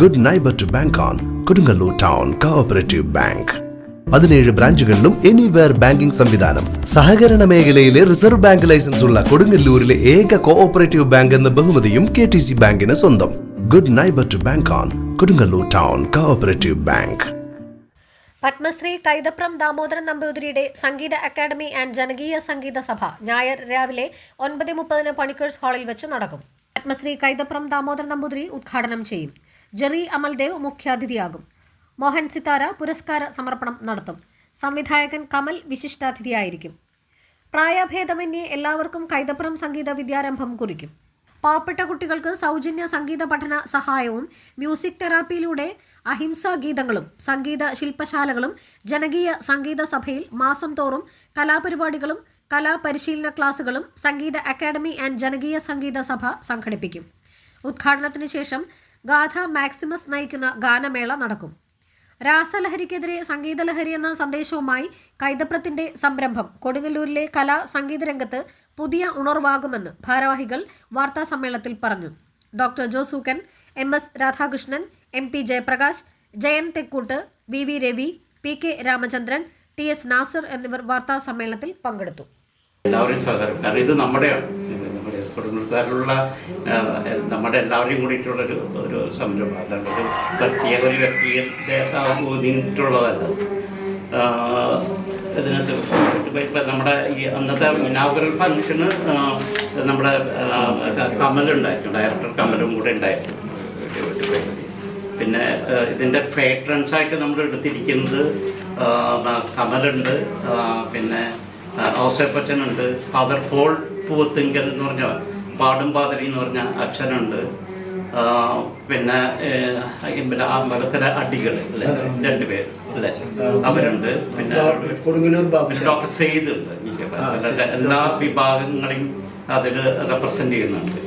Good neighbor to bank on. Kodungalur Town Cooperative Bank. 17 ബ്രാഞ്ചുകളിലും anywhere banking സംവിധാനം. സഹകരണ മേഖലയിലെ റിസർവ് ബാങ്ക് ലൈസൻസ് ഉള്ള കൊടുങ്ങല്ലൂരിലെ ഏക കോഓപ്പറേറ്റീവ് ബാങ്ക് എന്ന ബഹുമതിയും KTC ബാങ്കിന് സ്വന്തം. Good neighbor to bank on. Kodungalur Town Cooperative Bank. Padmashri Kaithapram Damodaran നമ്പൂതിരിയുടെ സംഗീത അക്കാദമി ആൻഡ് ജനകീയ സംഗീത സഭ ഞായർ രാവിലെ 9:30 പണിക്കേഴ്സ് ഹാളിൽ വെച്ച് നടക്കും. പത്മശ്രീ കൈതപ്രം ദാമോദരൻ നമ്പൂതിരി ഉദ്ഘാടനം ചെയ്യും. ജെറി അമൽദേവ് മുഖ്യാതിഥിയാകും. മോഹൻ സിത്താര പുരസ്കാര സമർപ്പണം നടത്തും. സംവിധായകൻ കമൽ വിശിഷ്ടാതിഥിയായിരിക്കും. പ്രായഭേദമന്യേ എല്ലാവർക്കും കൈതപ്രം സംഗീത വിദ്യാരംഭം കുറിക്കും. പാവപ്പെട്ട കുട്ടികൾക്ക് സൗജന്യ സംഗീത പഠന സഹായവും മ്യൂസിക് തെറാപ്പിയിലൂടെ അഹിംസാ ഗീതങ്ങളും സംഗീത ശില്പശാലകളും ജനകീയ സംഗീത സഭയിൽ മാസം തോറും കലാപരിപാടികളും കലാപരിശീലന ക്ലാസുകളും സംഗീത അക്കാദമി ആൻഡ് ജനകീയ സംഗീത സഭ സംഘടിപ്പിക്കും. ഉദ്ഘാടനത്തിന് ശേഷം ഗാഥ മാക്സിമസ് നയിക്കുന്ന ഗാനമേള നടക്കും. രാസലഹരിക്കെതിരെ സംഗീതലഹരി എന്ന സന്ദേശവുമായി കൈതപ്രത്തിന്റെ സംരംഭം കൊടുങ്ങല്ലൂരിലെ കലാ സംഗീത രംഗത്ത് പുതിയ ഉണർവാകുമെന്ന് ഭാരവാഹികൾ വാർത്താസമ്മേളനത്തിൽ പറഞ്ഞു. Doctor Josukkan, MS Radhakrishnan, MP Jayaprakash, Jayan Thekkoot, VV Ravi, PK Ramachandran, TS Nasar എന്നിവർ വാർത്താസമ്മേളനത്തിൽ പങ്കെടുത്തു. എല്ലാവരും സഹകരണം, ഇത് നമ്മുടെയാണ്, കൊടുങ്ങല്ലൂരിലുള്ള നമ്മുടെ എല്ലാവരെയും കൂടിയിട്ടുള്ളൊരു സംരംഭം. അല്ലാണ്ട് ഒരു വ്യക്തിയുടെ ഊന്നിട്ടുള്ളതല്ല. ഇതിനകത്ത് ഇപ്പം നമ്മുടെ ഈ അന്നത്തെ ഇനാഗുറൽ ഫംഗ്ഷന് നമ്മുടെ കമലുണ്ടായിരുന്നു, ഡയറക്ടർ കമലും കൂടെ ഉണ്ടായിരുന്നു. പിന്നെ ഇതിൻ്റെ പേട്രൻസായിട്ട് നമ്മൾ എടുത്തിരിക്കുന്നത് കമലുണ്ട്, പിന്നെ ഔസേപ്പച്ചനുണ്ട്, ഫാദർ പോൾ പൂവത്തിങ്കൽ എന്ന് പറഞ്ഞ പാടും പാതിരി എന്ന് പറഞ്ഞ അച്ഛനുണ്ട്, പിന്നെ അമ്പലത്തിലെ അടികൾ അല്ലേ 2 പേര് അല്ലേ അവരുണ്ട്, പിന്നെ ഡോക്ടർ സെയ്ദ് ഉണ്ട്. എല്ലാ വിഭാഗങ്ങളെയും അതിൽ റെപ്രസെൻ്റ് ചെയ്യുന്നുണ്ട്.